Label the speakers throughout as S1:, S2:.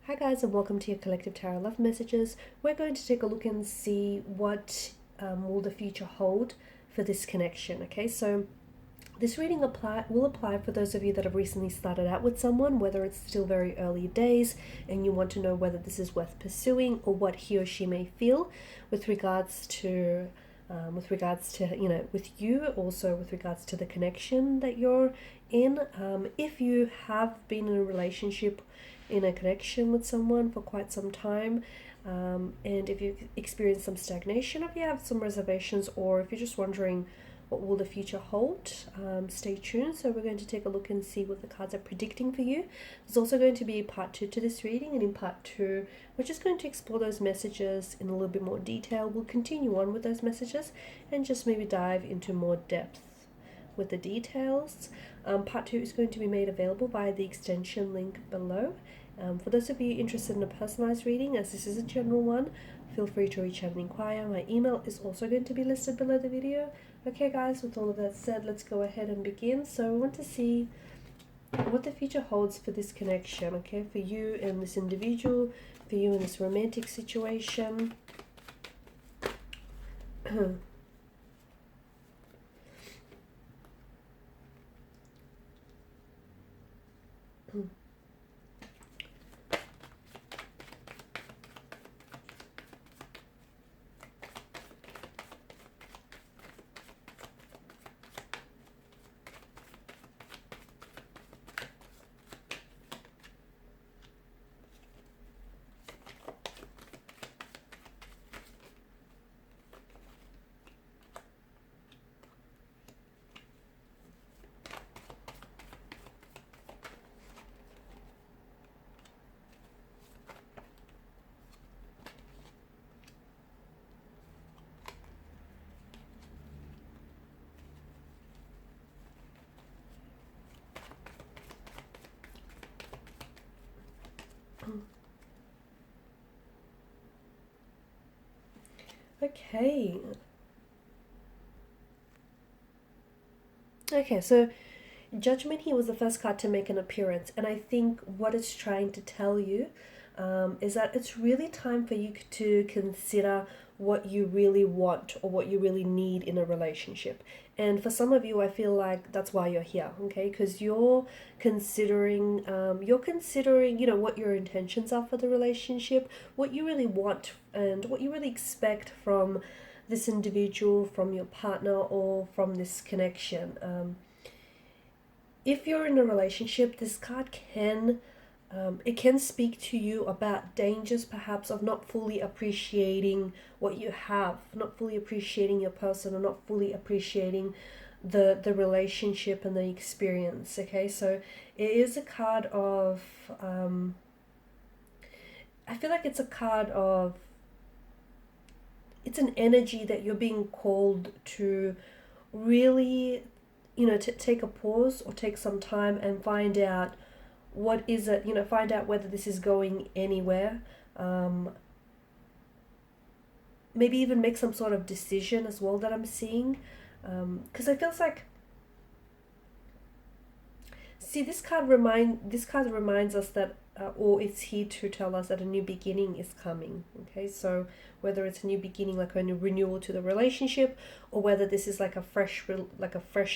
S1: Hi guys, and welcome to your Collective Tarot Love Messages. We're going to take a look and see what will the future hold for this connection. Okay, so this reading will apply for those of you that have recently started out with someone, whether it's still very early days and you want to know whether this is worth pursuing or what he or she may feel with regards to with you, also with regards to the connection that you're in. If you have been in a relationship, in a connection with someone for quite some time, and if you've experienced some stagnation, if you have some reservations, or if you're just wondering what will the future hold, stay tuned. So we're going to take a look and see what the cards are predicting for you. There's also going to be part 2 to this reading, and in part 2 we're just going to explore those messages in a little bit more detail. We'll continue on with those messages and just maybe dive into more depth with the details. Part 2 is going to be made available via the extension link below. For those of you interested in a personalized reading, as this is a general one, feel free to reach out and inquire. My email is also going to be listed below the video. Okay guys, with all of that said, let's go ahead and begin. So we want to see what the future holds for this connection, okay? For you and this individual, for you in this romantic situation. Okay. Okay, so Judgment here was the first card to make an appearance, and I think what it's trying to tell you is that it's really time for you to consider what you really want or what you really need in a relationship. And for some of you, I feel like that's why you're here, okay? Because you're considering, what your intentions are for the relationship, what you really want, and what you really expect from this individual, from your partner, or from this connection. If you're in a relationship, this card can speak to you about dangers perhaps of not fully appreciating what you have, not fully appreciating your person, or not fully appreciating the relationship and the experience. Okay, so it is a card of I feel like it's a card of, it's an energy that you're being called to really, to take a pause or take some time and find out what is it, find out whether this is going anywhere. Maybe even make some sort of decision as well that I'm seeing. Because it feels like, see, this card reminds us that, or it's here to tell us that a new beginning is coming. Okay, so whether it's a new beginning, like a new renewal to the relationship, or whether this is like a fresh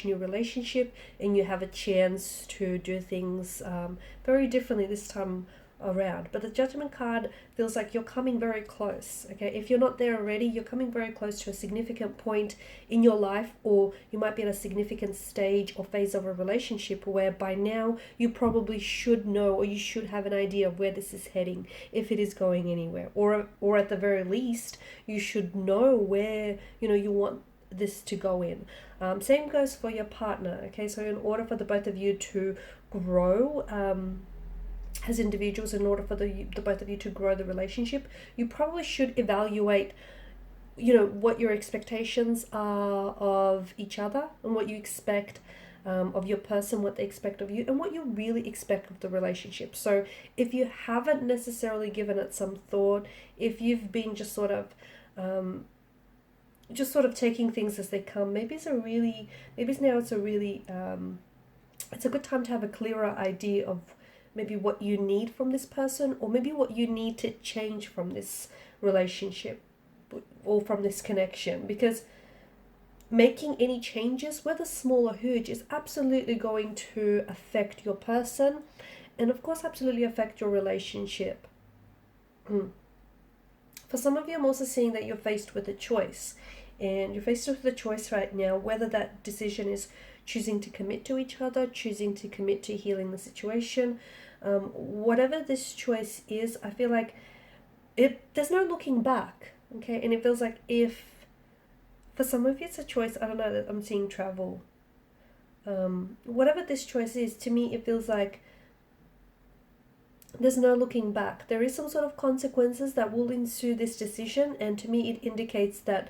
S1: new relationship, and you have a chance to do things very differently this time around. But the Judgment card feels like you're coming very close. Okay, if you're not there already, you're coming very close to a significant point in your life, or you might be at a significant stage or phase of a relationship where by now you probably should know, or you should have an idea of where this is heading, if it is going anywhere, or at the very least you should know where you want this to go in. Same goes for your partner. Okay, so in order for the both of you to grow as individuals, in order for the both of you to grow the relationship, you probably should evaluate what your expectations are of each other, and what you expect of your person, what they expect of you, and what you really expect of the relationship. So if you haven't necessarily given it some thought, if you've been just sort of taking things as they come, maybe it's a good time to have a clearer idea of maybe what you need from this person, or maybe what you need to change from this relationship or from this connection. Because making any changes, whether small or huge, is absolutely going to affect your person and, of course, absolutely affect your relationship. For some of you, I'm also seeing that you're faced with a choice. And you're faced with a choice right now, whether that decision is choosing to commit to each other, choosing to commit to healing the situation. Whatever this choice is, I feel like there's no looking back, okay? And it feels like if, for some of you, it's a choice, I don't know, that I'm seeing travel. Whatever this choice is, to me, it feels like there's no looking back. There is some sort of consequences that will ensue this decision, and to me, it indicates that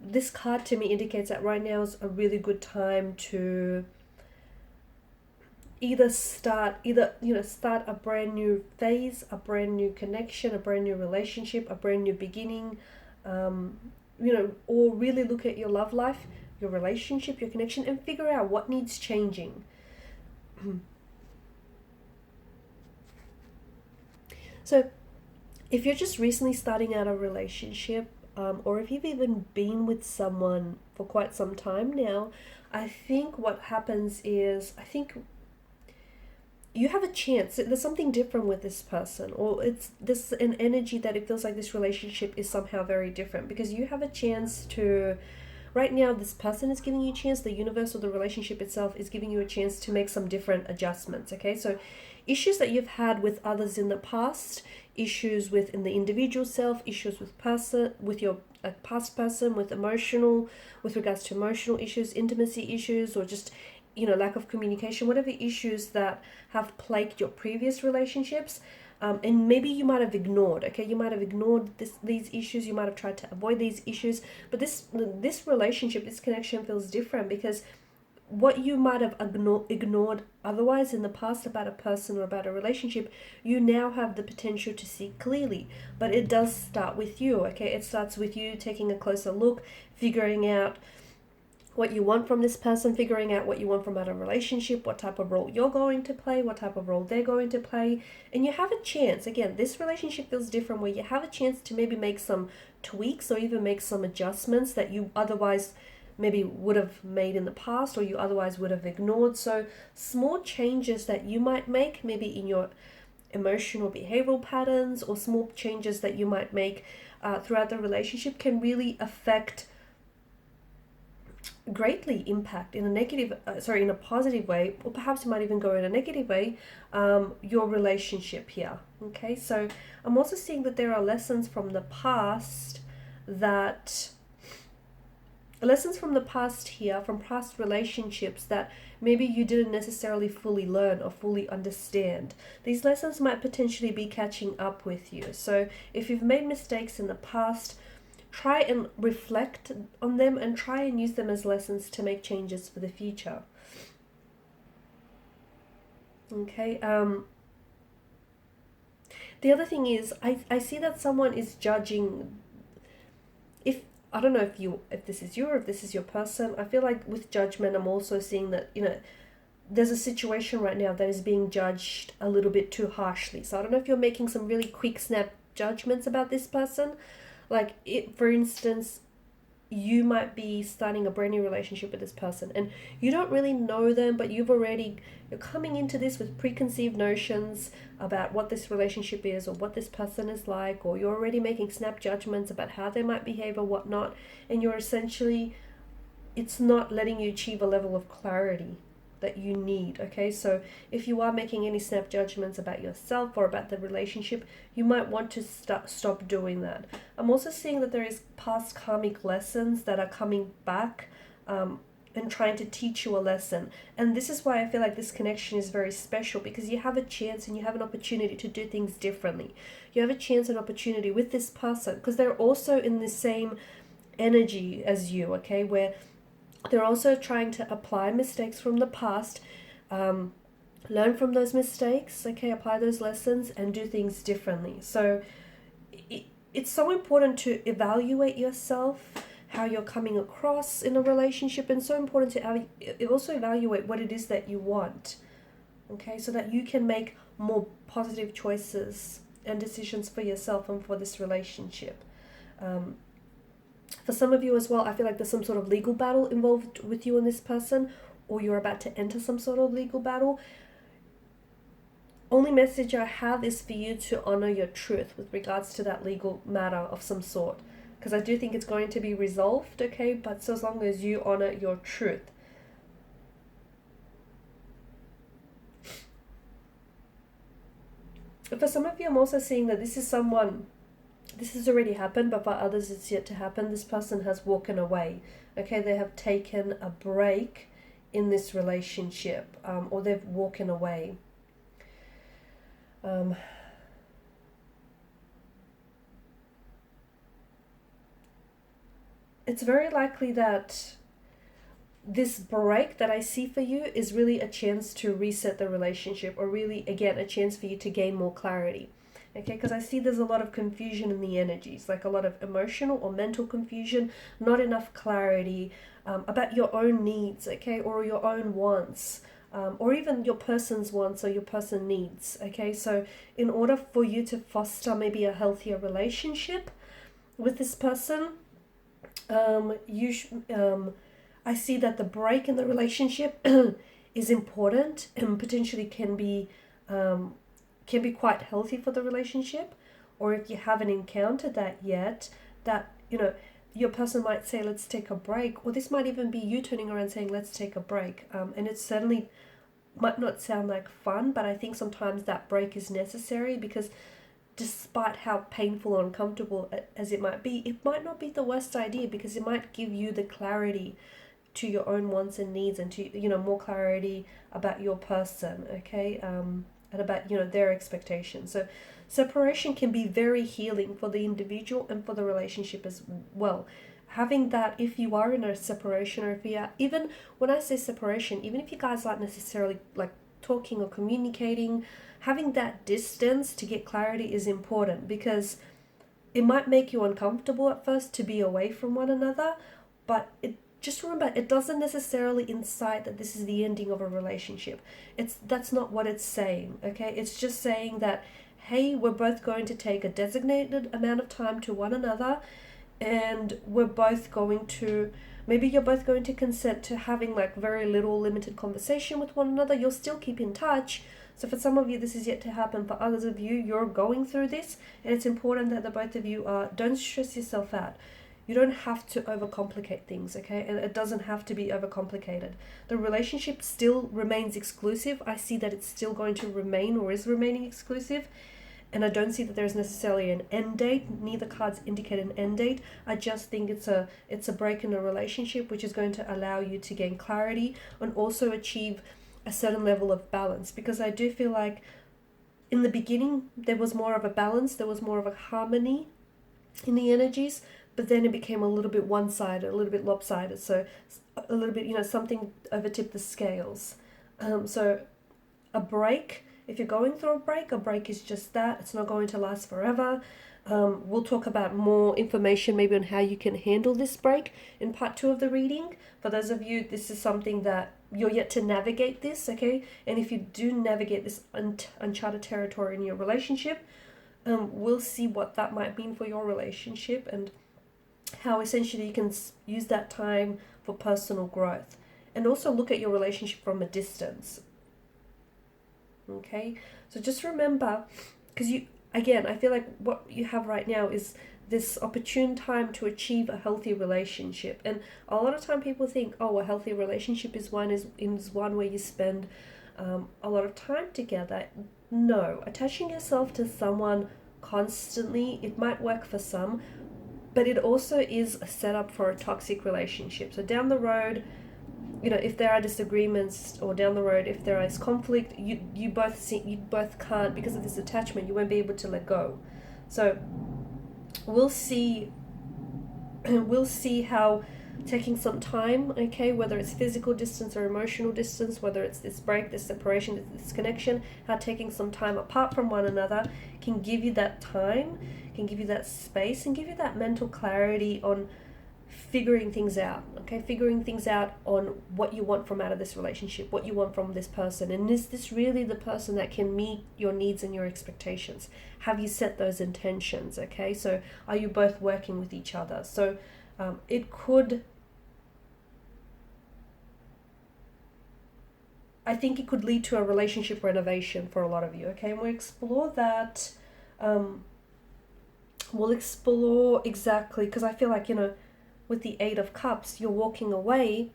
S1: this card to me indicates that right now is a really good time to either start a brand new phase, a brand new connection, a brand new relationship, a brand new beginning, or really look at your love life, your relationship, your connection, and figure out what needs changing. So if you're just recently starting out a relationship, or if you've even been with someone for quite some time now, I think what happens is, I think you have a chance. There's something different with this person, or there's an energy that it feels like this relationship is somehow very different, because you have a chance to, right now, this person is giving you a chance, the universe or the relationship itself is giving you a chance to make some different adjustments, okay? So issues that you've had with others in the past, issues within the individual self, issues with your past person, with regards to emotional issues, intimacy issues, or just lack of communication, whatever issues that have plagued your previous relationships, and maybe you might have ignored, okay? You might have ignored these issues, you might have tried to avoid these issues, but this relationship, this connection feels different, because what you might have ignored otherwise in the past about a person or about a relationship, you now have the potential to see clearly. But it does start with you, okay? It starts with you taking a closer look, figuring out what you want from this person, figuring out what you want from a relationship, what type of role you're going to play, what type of role they're going to play. And you have a chance, again, this relationship feels different, where you have a chance to maybe make some tweaks or even make some adjustments that you otherwise maybe would have made in the past, or you otherwise would have ignored. So small changes that you might make, maybe in your emotional behavioral patterns, or small changes that you might make throughout the relationship, can really greatly impact in a positive way, or perhaps you might even go in a negative way, your relationship here, okay? So I'm also seeing that there are lessons from the past here, from past relationships, that maybe you didn't necessarily fully learn or fully understand. These lessons might potentially be catching up with you. So if you've made mistakes in the past, try and reflect on them and try and use them as lessons to make changes for the future. Okay. The other thing is, I see that someone is judging. I don't know if this is you or if this is your person. I feel like with judgment, I'm also seeing that, there's a situation right now that is being judged a little bit too harshly. So I don't know if you're making some really quick snap judgments about this person. Like, for instance, you might be starting a brand new relationship with this person, and you don't really know them, but you're coming into this with preconceived notions about what this relationship is, or what this person is like, or you're already making snap judgments about how they might behave or whatnot, and it's not letting you achieve a level of clarity that you need, okay? So if you are making any snap judgments about yourself or about the relationship, you might want to stop doing that. I'm also seeing that there is past karmic lessons that are coming back, and trying to teach you a lesson. And this is why I feel like this connection is very special, because you have a chance and you have an opportunity to do things differently. You have a chance and opportunity with this person, because they're also in the same energy as you, okay, where they're also trying to apply mistakes from the past, learn from those mistakes, okay, apply those lessons and do things differently. So it's so important to evaluate yourself, how you're coming across in a relationship, and so important to also evaluate what it is that you want, okay, so that you can make more positive choices and decisions for yourself and for this relationship. For some of you as well, I feel like there's some sort of legal battle involved with you and this person, or you're about to enter some sort of legal battle. Only message I have is for you to honor your truth with regards to that legal matter of some sort, because I do think it's going to be resolved, okay? But so as long as you honor your truth. For some of you, I'm also seeing that this is this has already happened, but for others it's yet to happen. This person has walked away, okay? They have taken a break in this relationship, or they've walked away. It's very likely that this break that I see for you is really a chance to reset the relationship, or really, again, a chance for you to gain more clarity. Okay, because I see there's a lot of confusion in the energies, like a lot of emotional or mental confusion, not enough clarity about your own needs, okay, or your own wants, or even your person's wants or your person needs, okay? So in order for you to foster maybe a healthier relationship with this person, I see that the break in the relationship is important and potentially can be quite healthy for the relationship. Or if you haven't encountered that yet, that, you know, your person might say, let's take a break, or this might even be you turning around saying, let's take a break. And it certainly might not sound like fun, but I think sometimes that break is necessary, because despite how painful or uncomfortable as it might not be the worst idea, because it might give you the clarity to your own wants and needs, and to, you know, more clarity about your person, okay, and about, you know, their expectations. So separation can be very healing for the individual and for the relationship as well. Having that, if you are in a separation, or if you are, even when I say separation, even if you guys aren't necessarily like talking or communicating, having that distance to get clarity is important, because it might make you uncomfortable at first to be away from one another, but just remember, it doesn't necessarily incite that this is the ending of a relationship. That's not what it's saying, okay? It's just saying that, hey, we're both going to take a designated amount of time to one another, and we're both going to, maybe you're both going to consent to having like very little limited conversation with one another. You'll still keep in touch. So for some of you, this is yet to happen. For others of you, you're going through this, and it's important that the both of you don't stress yourself out. You don't have to overcomplicate things, okay? And it doesn't have to be overcomplicated. The relationship still remains exclusive. I see that it's still going to remain, or is remaining exclusive. And I don't see that there's necessarily an end date. Neither cards indicate an end date. I just think it's a break in a relationship, which is going to allow you to gain clarity and also achieve a certain level of balance. Because I do feel like in the beginning, there was more of a balance. There was more of a harmony in the energies. But then it became a little bit one-sided, a little bit lopsided. So a little bit, you know, something overtipped the scales. So a break, if you're going through a break is just that. It's not going to last forever. We'll talk about more information maybe on how you can handle this break in part 2 of the reading. For those of you, this is something that you're yet to navigate this, okay? And if you do navigate this uncharted territory in your relationship, we'll see what that might mean for your relationship, and how essentially you can use that time for personal growth, and also look at your relationship from a distance. Okay, so just remember, because I feel like what you have right now is this opportune time to achieve a healthy relationship. And a lot of time people think, oh, a healthy relationship is one where you spend a lot of time together. No, attaching yourself to someone constantly, it might work for some, but it also is a setup for a toxic relationship. So down the road, you know, if there are disagreements, or down the road if there is conflict, you both can't, because of this attachment, you won't be able to let go. So we'll see how taking some time, okay, whether it's physical distance or emotional distance, whether it's this break, this separation, this connection, how taking some time apart from one another can give you that time, can give you that space, and give you that mental clarity on figuring things out, okay? Figuring things out on what you want from out of this relationship, what you want from this person. And is this really the person that can meet your needs and your expectations? Have you set those intentions, okay? So are you both working with each other? So it could, I think it could lead to a relationship renovation for a lot of you, okay? And we'll explore that. We'll explore exactly, because I feel like, with the Eight of Cups, you're walking away.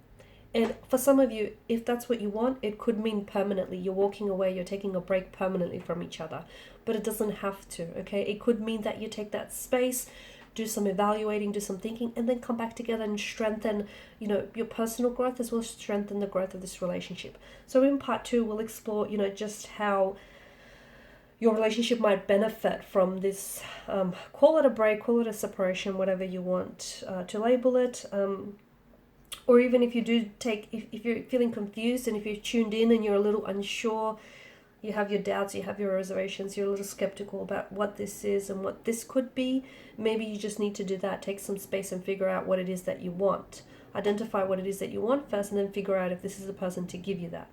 S1: And for some of you, if that's what you want, it could mean permanently. You're walking away, you're taking a break permanently from each other. But it doesn't have to, okay? It could mean that you take that space, do some evaluating, do some thinking, and then come back together and strengthen, your personal growth as well as strengthen the growth of this relationship. So in part 2, we'll explore, just how your relationship might benefit from this, call it a break, call it a separation, whatever you want to label it. Or even if you do if you're feeling confused and if you're tuned in and you're a little unsure, you have your doubts, you have your reservations, you're a little skeptical about what this is and what this could be, maybe you just need to do that. Take some space and figure out what it is that you want. Identify what it is that you want first, and then figure out if this is the person to give you that.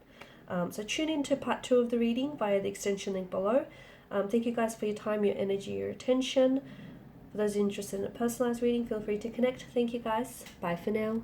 S1: So tune into part 2 of the reading via the extension link below. Thank you guys for your time, your energy, your attention. For those interested in a personalized reading, feel free to connect. Thank you guys. Bye for now.